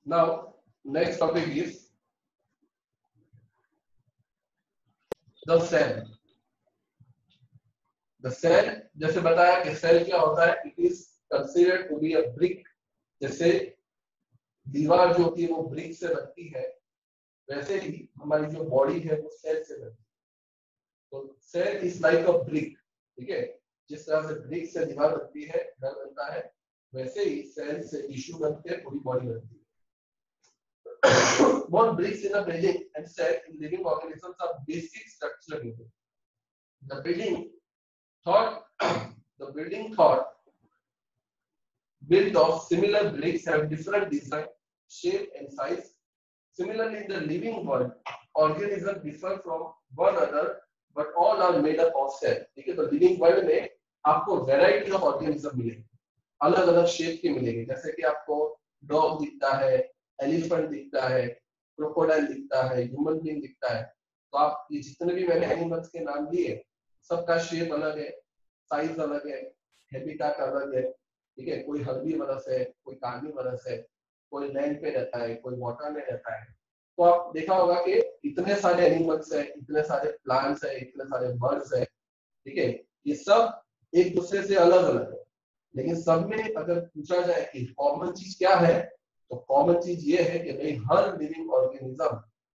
Now, next topic is the cell. The cell, जैसे बताया कि सेल क्या होता है, it is considered to be a brick. जैसे दीवार जो होती है वो ब्रिक से बनती है, वैसे ही हमारी जो बॉडी है वो सेल से बनती है. तो cell is like a brick. ठीक है, जिस तरह से ब्रिक से दीवार बनती है, घर बनता है, वैसे ही सेल से टिश्यू बनते हैं, पूरी बॉडी बनती है. What bricks in a building and cell in living organisms are basic structural units. The building thought, the building thought built of similar bricks have different design, shape, and size. Similarly, in the living world, organisms differ from one another, but all are made up of cells. ठीक है, तो living world में आपको variety of organism मिलेंगे, अलग अलग shape के मिलेंगे. जैसे कि आपको डॉग दिखता है, एलिफेंट दिखता है, क्रोकोडाइल दिखता है, ह्यूमन बीइंग दिखता है. तो आप ये जितने भी मैंने एनिमल्स के नाम लिए, सबका शेप अलग है, साइज अलग है, हैबिटेट अलग है. ठीक है, कोई हर्बीवरस है, कोई कार्निवरस है, कोई लैंड पे रहता है, कोई वाटर में रहता है. तो आप देखा होगा कि इतने सारे एनिमल्स है, इतने सारे प्लांट्स है, इतने सारे बर्ड्स है. ठीक है, ये सब एक दूसरे से अलग अलग है, लेकिन सब में अगर पूछा जाए कि कॉमन चीज क्या है, तो कॉमन चीज ये है कि भाई हर लिविंग ऑर्गेनिज्म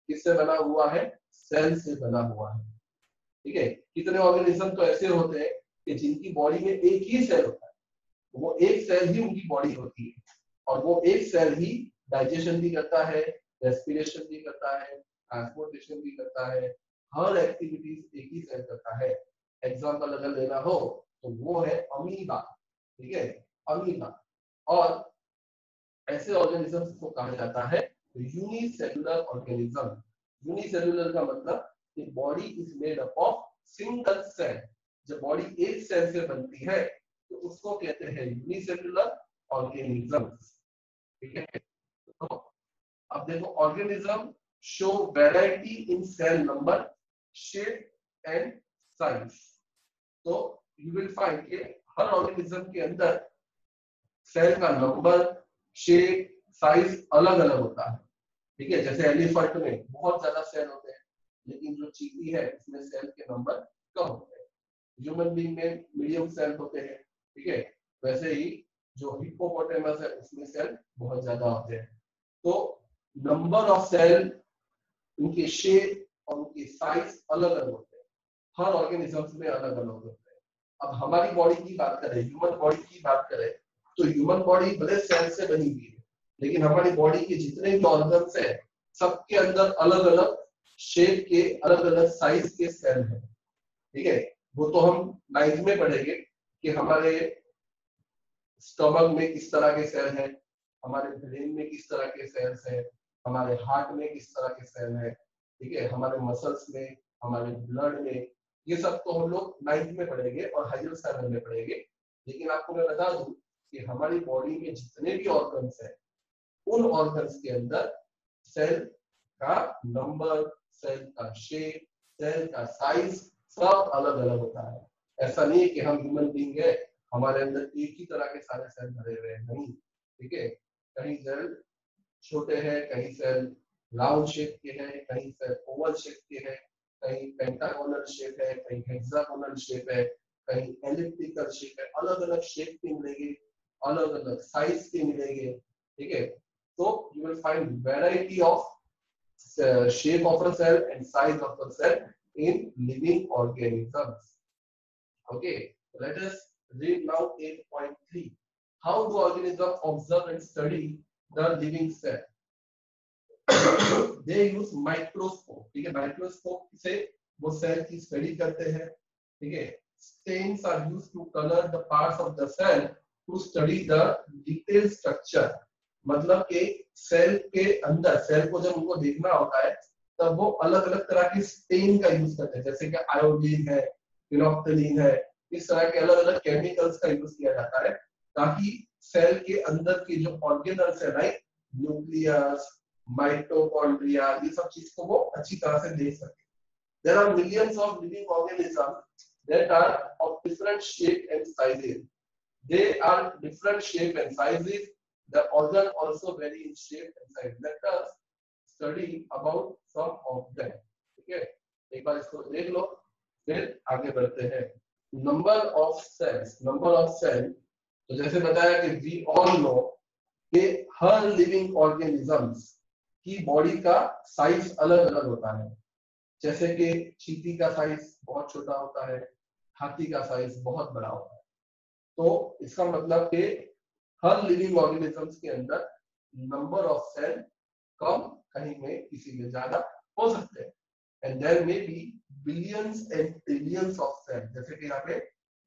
किससे बना हुआ है, सेल से बना हुआ है. ठीक है, कितने ऑर्गेनिज्म तो ऐसे होते हैं कि जिनकी बॉडी में एक ही सेल होता है, वो एक सेल ही उनकी बॉडी होती है, और वो एक सेल ही डाइजेशन भी करता है, रेस्पिरेशन भी करता है, ट्रांसपोर्टेशन भी करता है, हर एक्टिविटीज एक ही सेल करता है. एग्जांपल अगर लेना हो तो वो है अमीबा. ठीक है, अमीबा. और ऐसे ऑर्गेनिजम्स को कहा जाता है यूनिसेलुलर ऑर्गेनिज्म. यूनिसेलुलर का मतलब कि body is made up of single cell. जब बॉडी एक सेल से बनती है तो उसको कहते हैं यूनिसेलुलर ऑर्गेनिजम्स. ठीक है, तो अब देखो, organism show variety in cell number, shape and size. तो यू विल फाइंड कि हर ऑर्गेनिज्म के अंदर सेल का नंबर, शेप, साइज अलग अलग होता है. ठीक है, जैसे एलिफेंट में बहुत ज्यादा सेल होते हैं, लेकिन जो चींटी है उसमें सेल के नंबर कम होते हैं. ह्यूमन बीइंग में मीडियम सेल होते हैं. ठीक है, वैसे ही जो हिप्पोपोटेमस है उसमें सेल बहुत ज्यादा होते हैं. तो नंबर ऑफ सेल, उनके शेप और उनके साइज अलग अलग होते हैं, हर ऑर्गेनिजम्स में अलग अलग होते हैं. अब हमारी बॉडी की बात करें, ह्यूमन बॉडी की बात करें, तो ह्यूमन बॉडी भले सेल से बनी हुई है, लेकिन हमारी बॉडी के जितने भी ऑर्गन्स हैं, सबके अंदर अलग अलग शेप के, अलग अलग साइज के सेल हैं. ठीक है, वो तो हम 9th में पढ़ेंगे कि हमारे स्टमक में किस तरह के सेल हैं, हमारे ब्रेन में किस तरह के सेल्स हैं, हमारे हार्ट में किस तरह के सेल हैं. ठीक है, हमारे मसल्स में, हमारे ब्लड में, ये सब तो हम लोग 9th में पढ़ेंगे और हायर 7 में पढ़ेंगे. लेकिन आपको मैं बता दूं कि हमारी बॉडी में जितने भी ऑर्गन्स हैं, उन ऑर्गन्स के अंदर सेल का नंबर, सेल का शेप, सेल का साइज सब अलग अलग होता है. ऐसा नहीं है कि हम ह्यूमन बीइंग है, हमारे अंदर एक ही तरह के सारे सेल भरे हुए हैं, नहीं. ठीक है, कहीं सेल छोटे हैं, कहीं सेल राउंड शेप के हैं, कहीं सेल ओवल शेप के हैं, कहीं पेंटागोनल शेप है, कहीं हेक्सागोनल शेप है, कहीं एलिप्टिकल शेप है. अलग अलग शेप के मिलेंगे, अलग अलग साइज के मिलेंगे. ठीक है, so you will find variety of shape of a cell and size of a cell in living organisms. Okay, let us read now 8.3. How do organisms observe and study the living cell? They use microscope. ठीक है, microscope से वो cell की study करते हैं. ठीक है, stains are used to color the parts of the cell to study the detailed structure. मतलब कि सेल के अंदर, सेल को जब उनको देखना होता है तब वो अलग अलग तरह की स्टेन का यूज करते हैं, जैसे कि आयोडीन है, फिनोक्सिलिन है, इस तरह के अलग अलग केमिकल्स का यूज किया जाता है ताकि सेल के अंदर की जो ऑर्गेनल्स है, लाइक न्यूक्लियस, माइटोकॉन्ड्रिया, ये सब चीज को वो अच्छी तरह से देख सके. There are millions of living organisms that are of different shape and sizes. They are different shape and sizes. The organ also vary in shape and size. Let us study about some of them. ठीक है, एक बार इसको देख लो, फिर आगे बढ़ते हैं. Number of cells. Number of cell, तो जैसे बताया कि वी ऑल नो कि हर लिविंग ऑर्गेनिजम्स की बॉडी का साइज अलग अलग होता है. जैसे कि चींटी का साइज बहुत छोटा होता है, हाथी का साइज बहुत बड़ा होता है. तो इसका मतलब कि हर लिविंग ऑर्गेनिजम्स के अंदर नंबर ऑफ सेल कम, कहीं में किसी में ज्यादा हो सकते हैं. And there may be billions and trillions of cell. जैसे कि यहाँ पे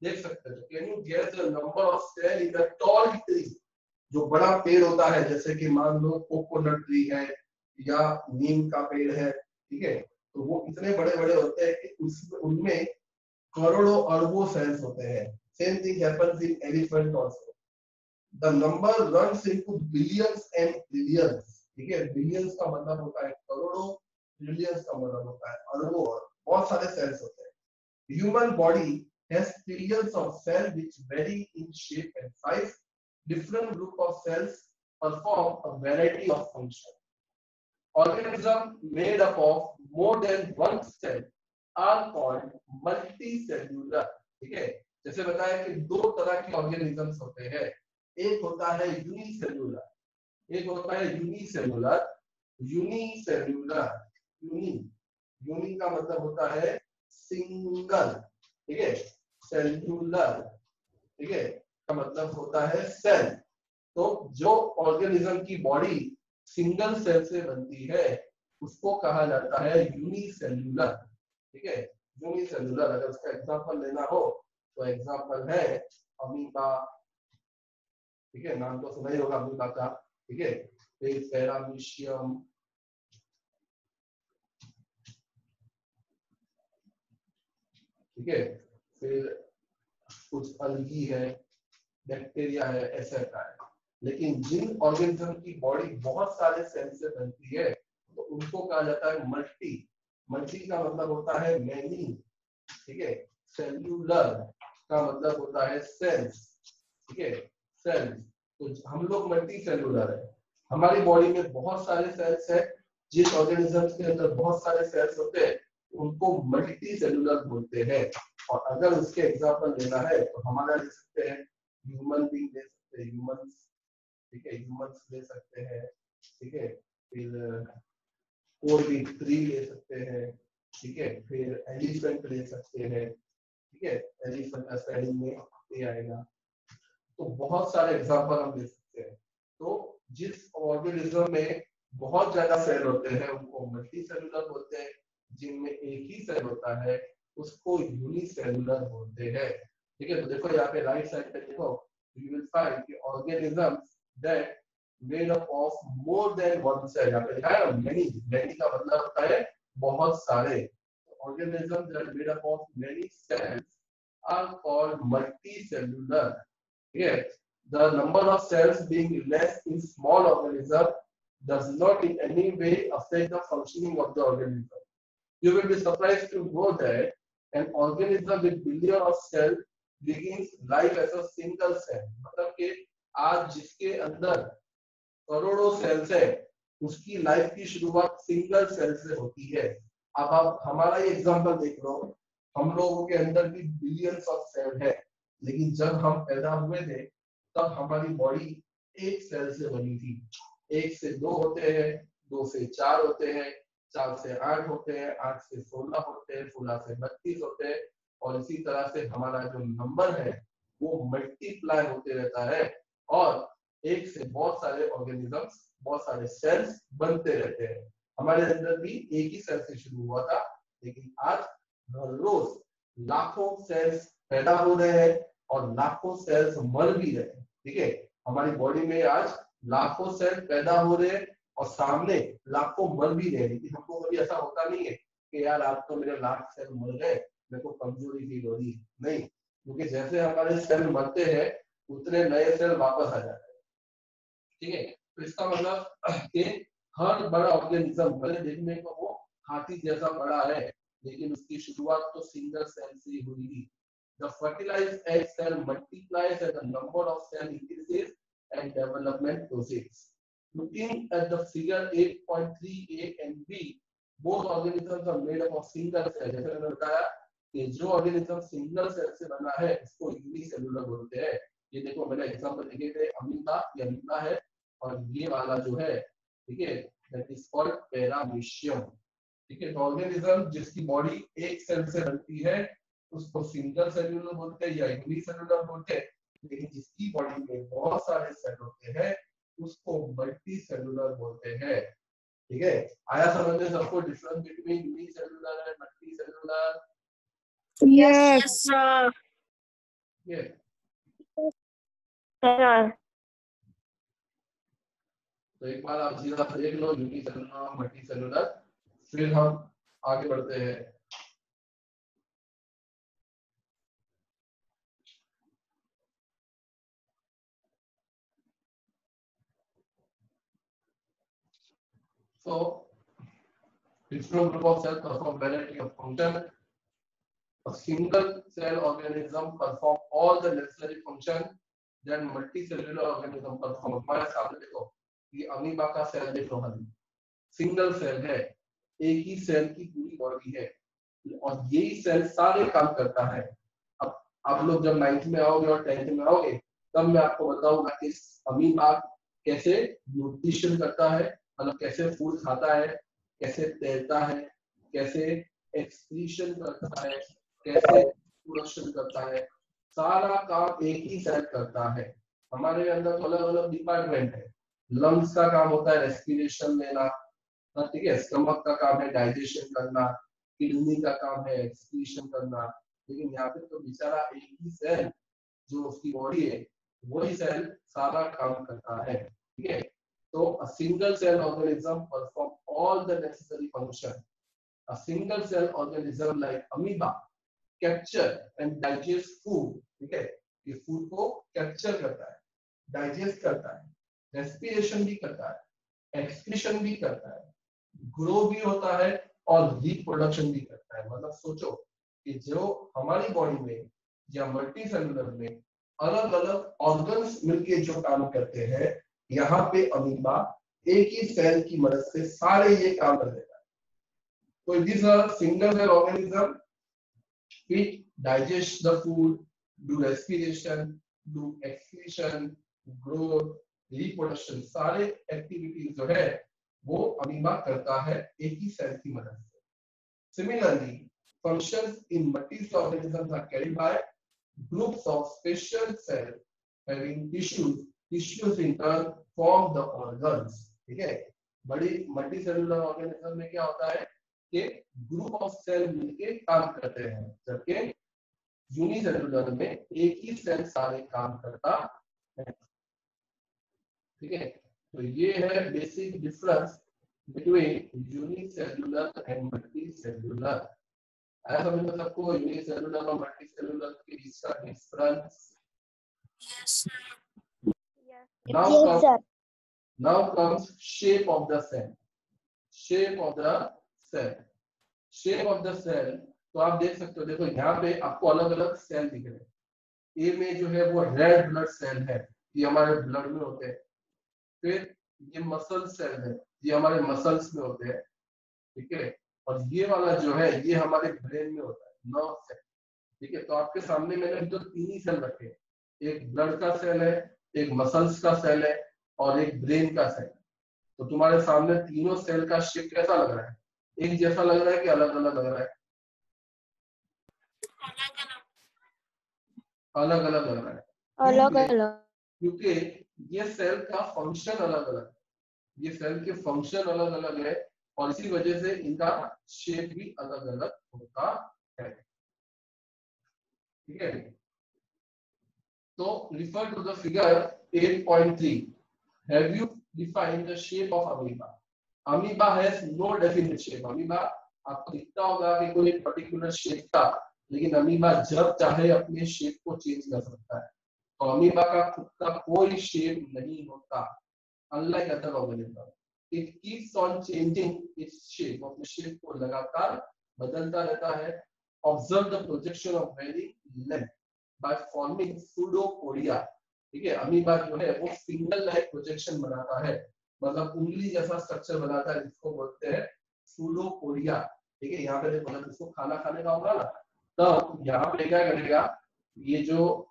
देख सकते हैं. Can you guess the number of cell in a tall tree? जो बड़ा पेड़ होता है, जैसे कि मान लो कोकोनट ट्री है या नीम का पेड़ है, ठीक है, तो वो इतने बड़े बड़े होते हैं कि उनमें करोड़ों अरबों सेल्स होते हैं. Same thing happens in elephant also. The number runs into billions and trillions. ठीक है, बिलियंस का मतलब होता है करोड़ों, ट्रिलियंस का मतलब होता है अरबों, बहुत सारे सेल्स होते हैं. Human body has trillions of cells which vary in shape and size. Different group of cells perform a variety of functions. Organisms made up of more than one cell are called multicellular. ठीक है, जैसे बताया कि दो तरह के organisms होते हैं. एक होता है यूनिसेल्यूलर, एक होता है यूनिसेल्यूलर. यूनिसेल्यूलर, यूनि का मतलब होता है सिंगल, ठीक है. सेल्यूलर, ठीक है, का मतलब होता है सेल. तो जो ऑर्गेनिज्म की बॉडी सिंगल सेल से बनती है उसको कहा जाता है यूनिसेल्यूलर. ठीक है, यूनिसेल्यूलर. अगर उसका एग्जांपल लेना हो तो एग्जांपल है अमीबा. ठीक है, नाम तो सुना ही होगा अमीबा का. ठीक है, फिर पैरामीशियम, ठीक है, फिर कुछ अलगी है, बैक्टीरिया है, एसेट्रा है. लेकिन जिन ऑर्गेनिज्म की बॉडी बहुत सारे सेल से बनती है तो उनको कहा जाता है मल्टी. मल्टी का मतलब होता है मैनी. ठीक है, सेल्यूलर का मतलब होता है सेल्स. ठीक है, सेल्स. तो हम लोग मल्टी सेल्यूलर है. हमारी बॉडी में बहुत सारे सेल्स है. जिस ऑर्गेनिजम्स के अंदर बहुत सारे सेल्स होते हैं उनको मल्टी सेल्यूलर बोलते हैं. और अगर उसके एग्जांपल लेना है तो हमारा ले सकते हैं ह्यूमन बीइंग, ले सकते हैं ह्यूमंस. ठीक है, ह्यूमंस ले सकते हैं. ठीक है, फिर कोई भी ट्री ले सकते हैं. ठीक है, फिर एलिफेंट ले सकते हैं. ठीक है, एलिफेंट का स्पेलिंग में ये आएगा. तो बहुत सारे एग्जांपल हम ले सकते हैं. तो जिस ऑर्गेनिज्म में बहुत ज्यादा सेल होते हैं उनको मल्टी सेल्यूलर बोलते हैं. जिनमें एक ही सेल होता है उसको यूनिसेल्यूलर बोलते हैं. ठीक है, तो देखो यहाँ पे राइट साइड पे देखो, यू विल फाइंड कि organisms that made up of more than one cell. यहाँ पे लिखा है ना मेनी. मेनी का मतलब होता है बहुत सारे. Organisms that made up of many cells are called multicellular. ठीक है, the number of cells being less in small organism does not in any way affect the functioning of the organism. You will be surprised to know that an organism with billion of cells begins life as a single cell. मतलब कि आज जिसके अंदर करोड़ों sales है उसकी life की शुरुआत सिंगल सेल से होती है. अब आप हमारा ये एग्जांपल देख लो. हम लोगों के अंदर भी बिलियंस ऑफ सेल है, लेकिन जब हम पैदा हुए थे तब हमारी बॉडी एक सेल से बनी थी. एक से दो होते हैं, दो से चार होते हैं, चार से 8 होते हैं, 8 से 16 होते हैं, 16 से 32 होते हैं. और इसी तरह से हमारा जो नंबर है वो मल्टीप्लाई होते रहता है और एक से बहुत सारे ऑर्गेनिजम्स, बहुत सारे सेल्स बनते रहते हैं. हमारे अंदर भी एक ही सेल से शुरू हुआ था, लेकिन आज हर रोज लाखों सेल्स पैदा हो रहे हैं और लाखों सेल्स मर भी रहे हैं. ठीक है, हमारी बॉडी में आज लाखों सेल पैदा हो रहे हैं और सामने लाखों मर भी रहे हैं. लेकिन हमको कभी ऐसा होता नहीं है कि यार आज तो मेरे लाख सेल मर गए, मेरे को कमजोरी फील हो रही. नहीं, क्योंकि जैसे हमारे सेल मरते हैं उतने नए सेल वापस आ जाते हैं. ठीक है, तो इसका मतलब कि हर बड़ा ऑर्गेनिज्म भले देखने को वो हाथी जैसा बड़ा है, लेकिन उसकी शुरुआत तो सिंगल सेल से हुई थी. The fertilized egg cell multiplies and the number of cell increases and development process. Looking at the figure 8.3a and b, both organisms are made up of single cell. जैसे मैंने बताया कि जो organism single cell से बना है उसको unicellular बोलते हैं। ये देखो मैंने एग्जांपल दिए थे, अमीबा ये अमीबा है और ये वाला जो है, ठीक है, दैट इज कॉल्ड पैरामीशियम। ठीक है, तो ऑर्गेनिज्म जिसकी बॉडी एक सेल से बनती है उसको सिंगल सेलुलर बोलते हैं या यूनिसेलुलर बोलते हैं, लेकिन जिसकी बॉडी में बहुत सारे सेल होते हैं उसको मल्टी सेलुलर बोलते हैं। ठीक है, आया समझ में सबको difference between unicellular and multi cellular? Yes sir. ये तो एक बार आप सीधा देख लो यूनिसेलुलर मल्टी सेलुलर, फिर हम आगे बढ़ते हैं। So different group of cells perform variety of function. A single cell organism perform all the necessary function, then multicellular organism perform। हमारे सामने देखो ये अमीबा का सेल देखो, हम सिंगल सेल है, एक ही सेल की पूरी बॉडी है और यही सेल सारे काम करता है। अब आप लोग जब 9th में आओगे और 10th में आओगे तब मैं आपको बताऊंगा कि अमीबा कैसे न्यूट्रिशन करता है, मतलब कैसे फूड खाता है, कैसे तैरता है, कैसे एक्सक्रीशन करता है, कैसे प्रोडक्शन करता है, सारा काम एक ही सेल करता है। हमारे अंदर तो अलग अलग डिपार्टमेंट है। लंग्स का काम होता है रेस्पिरेशन लेना, ठीक है, स्टमक का काम है डाइजेशन करना, किडनी का काम है एक्सक्रीशन करना, लेकिन यहाँ पे तो बेचारा एक ही सेल जो उसकी बॉडी है वही सेल सारा काम करता है। ठीक है, तो a single cell organism perform all the necessary function. A single cell organism like amoeba capture and digest food। ठीक है, ये फूड को कैप्चर करता है, डाइजेस्ट करता है, रेस्पिरेशन भी करता है, एक्सक्रीशन भी करता है, ग्रो भी होता है और रिप्रोडक्शन भी करता है। मतलब सोचो कि जो हमारी बॉडी में या मल्टी सेलुलर में अलग अलग ऑर्गन्स मिलके जो काम करते हैं, यहाँ पे अमीबा एक ही सेल की मदद से सारे ये काम कर देता है। तो this are single cell organism, it digest the food, do respiration, do excretion, growth, reproduction, सारे एक्टिविटीज जो है वो अमीबा करता है एक ही सेल की मदद से। Similarly functions in multicellular organisms are carried by groups of special cells having tissues. Tissues in turn form the organs। ठीक है, बड़ी मल्टीसेलुलर ऑर्गेनिज्म में क्या होता है कि ग्रुप ऑफ सेल मिलके काम करते हैं, जबकि यूनिसेलुलर में एक ही सेल सारे काम करता है। ठीक है, तो ये है basic difference between unicellular and multicellular. आया समझ में सबको यूनिसेलुलर और मल्टीसेलुलर के बीच का difference? Yes sir. Now comes shape of the cell। Shape of the cell, shape of the cell, तो आप देख सकते हो, देखो यहाँ पे आपको अलग अलग सेल दिख रहे हैं। ए में जो है वो रेड ब्लड सेल है, ये हमारे ब्लड में होते हैं। फिर ये मसल सेल है, ये हमारे मसल्स में होते हैं। ठीक है, और ये वाला जो है ये हमारे ब्रेन में होता है, नर्व सेल। ठीक है, तो आपके सामने मैंने तो तीन ही सेल रखे हैं, एक ब्लड का सेल है, एक मसल्स का सेल है और एक ब्रेन का सेल। तो तुम्हारे सामने तीनों सेल का शेप कैसा लग रहा है? एक जैसा लग रहा है कि अलग अलग लग रहा है? अलग अलग लग रहा है, अलग अलग, क्योंकि ये सेल का फंक्शन अलग अलग है, ये सेल के फंक्शन अलग अलग है और इसी वजह से इनका शेप भी अलग अलग होता है। ठीक है, तो refer to the figure 8.3। Have you defined the shape of amoeba? Amoeba has no definite shape. Amoeba आपको दिखता होगा कि कोई पर्टिकुलर शेप का, लेकिन अमीबा जब चाहे अपने शेप को चेंज कर सकता है। तो अमीबा का खुद का कोई शेप नहीं होता, unlike other organism. It keeps on changing its shape, अपने शेप को लगातार बदलता रहता है। Observe the projection of very length by forming pseudopodia. ठीक है, अमीबा जो है वो फिंगर लाइक प्रोजेक्शन बनाता है, मतलब उंगली जैसा स्ट्रक्चर बनाता है, जिसको बोलते हैं सूडोपोडिया। ठीक है, यहाँ पे देखो ना, इसको खाना खाने का होगा ना, तो यहाँ पे क्या करेगा, ये जो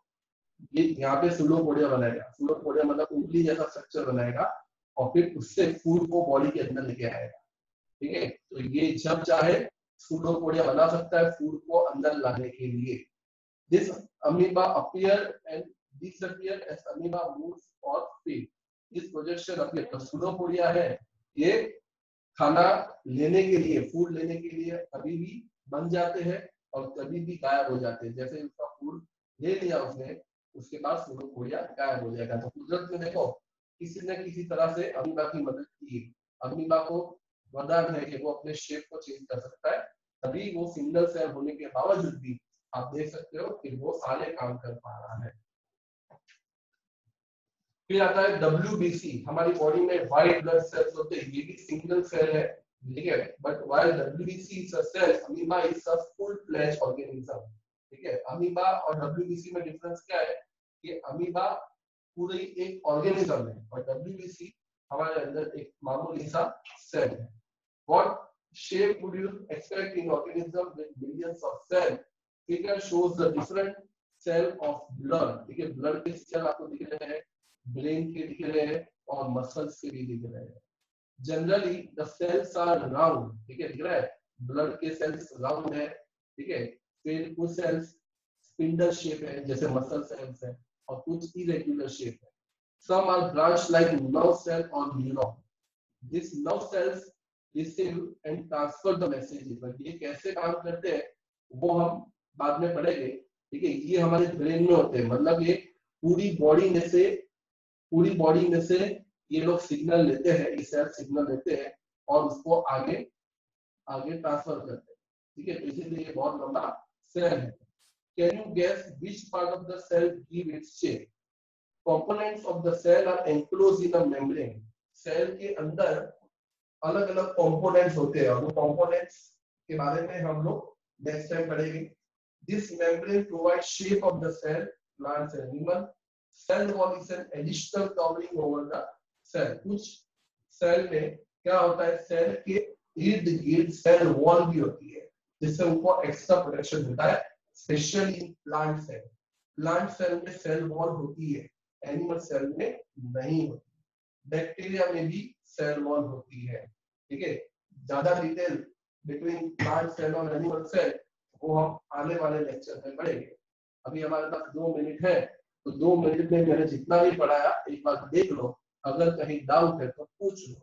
ये यहाँ पे सूडोपोडिया बनाएगा, सूडोपोडिया मतलब उंगली जैसा स्ट्रक्चर बनाएगा और फिर उससे फूड को बॉडी के अंदर लेके आएगा। ठीक है, तो ये जब चाहे सूडोपोडिया बना सकता है फूड को अंदर लाने के लिए। This amoeba appear and disappear as amoeba moves or feed. This projection appear, तो सूडोपोडिया है ये खाना लेने के लिए, फूड लेने के लिए कभी भी बन जाते हैं और कभी भी गायब हो जाते हैं। जैसे उसका फूड ले लिया उसने, उसके बाद सूडोपोडिया गायब हो जाएगा। तो कुदरत में देखो किसी न किसी तरह से अमीबा की मदद की। अमीबा को वरदान है कि वो अपने शेप को चेंज कर सकता है, तभी वो सिंगल सेल होने के बावजूद भी आप देख सकते हो कि वो सारे काम कर पा रहा है। फिर आता है WBC, हमारी बॉडी में व्हाइट ब्लड सेल्स होते हैं, ये भी सिंगल सेल है, ठीक है, but while WBC is a cell, amoeba is a full flesh organism. ठीक है, अमीबा और WBC में डिफरेंस क्या है, कि अमीबा पूरी एक ऑर्गेनिज्म है और WBC हमारे अंदर एक मामूली सा सेल है। What shape would you expect in organism with millions of cells? Figure shows the different cell of blood. ठीक है, ब्लड के सेल आपको दिख रहे हैं, ब्रेन के दिख रहे हैं और मसल्स के भी दिख रहे हैं। Generally the cells are round, ठीक है, दिख रहा है, ब्लड के सेल्स राउंड है, ठीक है, फिर कुछ सेल्स स्पिंडल शेप है जैसे मसल सेल्स है और कुछ इरेगुलर शेप है। Some are branched like nerve cell or neuron. These nerve cells receive and transfer the messages. ये कैसे काम करते हैं वो हम बाद में पढ़ेंगे। ठीक है, ये हमारे ब्रेन में होते हैं, मतलब ये पूरी बॉडी में से ये लोग सिग्नल लेते हैं, ये सेल सिग्नल लेते हैं और उसको आगे ट्रांसफर करते हैं। ठीक है, तो इसीलिए ये बहुत लंबा सेल है। Can you guess which part of the cell give its shape? Components of the cell are enclosed in a membrane. Cell के अंदर अलग अलग कंपोनेंट्स होते हैं और वो कंपोनेंट्स के बारे में हम लोग नेक्स्ट टाइम पढ़ेंगे। This membrane provides shape of the cell, plants and animal. Cell wall is an additional covering over the cell. कुछ सेल में क्या होता है, सेल के इर्द गिर्द सेल वॉल भी होती है जिससे उनको एक्स्ट्रा प्रोटेक्शन मिलता है, specially plant cell. Plant cell में सेल वॉल होती है, एनिमल सेल में नहीं होती। बैक्टीरिया में भी सेल वॉल होती है। ठीक है, ज्यादा डिटेल बिटवीन प्लांट सेल और एनिमल सेल वो हम आने वाले लेक्चर में पढ़ेंगे। अभी हमारे पास 2 मिनट है, तो 2 मिनट में मैंने जितना भी पढ़ाया एक बार देख लो, अगर कहीं डाउट है तो पूछ लो।